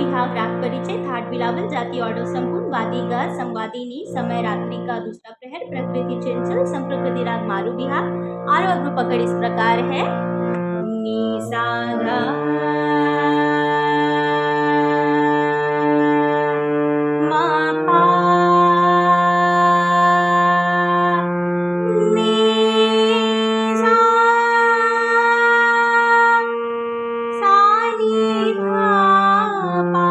विभाग राग परिचय थाट बिलावल जाति ऑर्डर संपूर्ण वादी गा संवादिनी समय रात्रि का दूसरा प्रहर प्रकृति चंचल संप्रकृति राग मारू बिहार आरोह ग्रुप पकड़ इस प्रकार है नी सा धा मा पा नी सा सा नी धा पा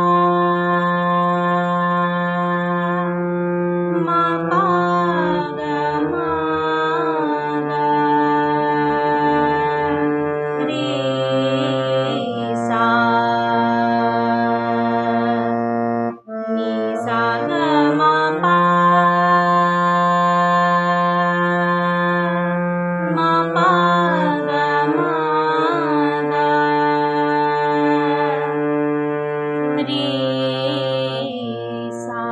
मा पा गा मा गा रे सा नी सा ग मा पा मा पा ग मा गा रे सा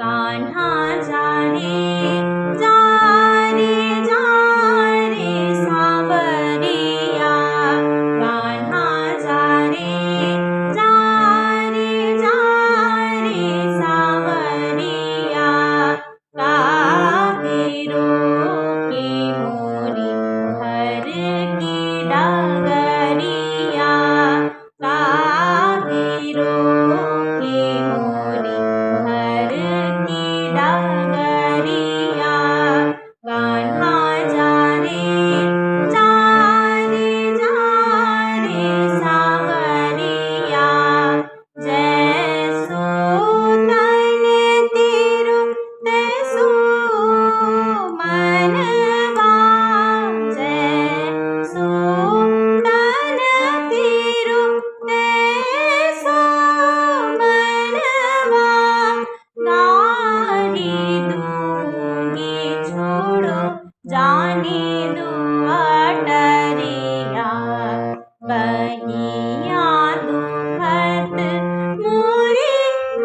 कान्हा जा रे सावरिया कान्हा जा रे सावरिया काहे रोके मोरी घर की डगरिया काहे रोके मोरी घर की डगरिया कान्हा जा रे सावरिया जैसो तन तेरो तैसो मनवा जैसो तन तेरो तैसो मनवा गारी दूंगी छोड़ो जाने दो अटरिया बहिया दुखत मोरी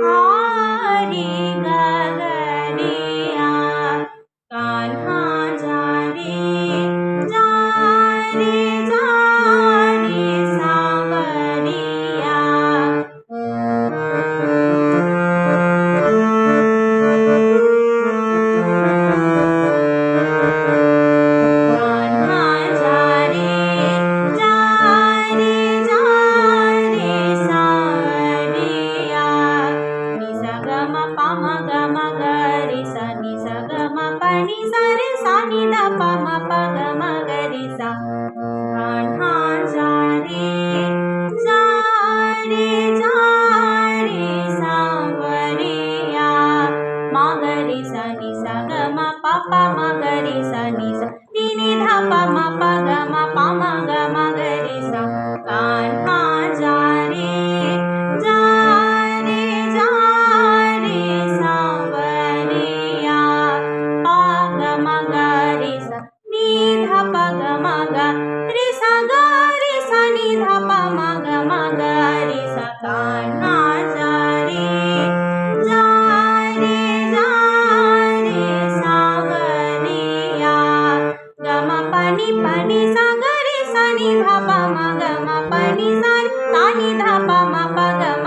हारी गगरिया कान्हा जा रे सावरिया कान्हा जा रे सावरिया नि सा ग म प म ग म ग रे सा नि सा ग म प नि सा रे सा नि ध प म प ग म ग रे सा कान्हा जा रे सावरिया म ग रे सा नि सा ग म प प म ग रे सा नि सा नि नि ध प म प ग म प म ग म ग रे सा कान्हा जा रे सावरिया प ग म ग रे सा नि ध प ग म ग रे सा ग रे सा नि ध प म ग म ग रे सा कान्हा जा रे सावरिया ग म प नि सा ग रे सा नि ध प म ग म प नि सा नि ध प म प ग म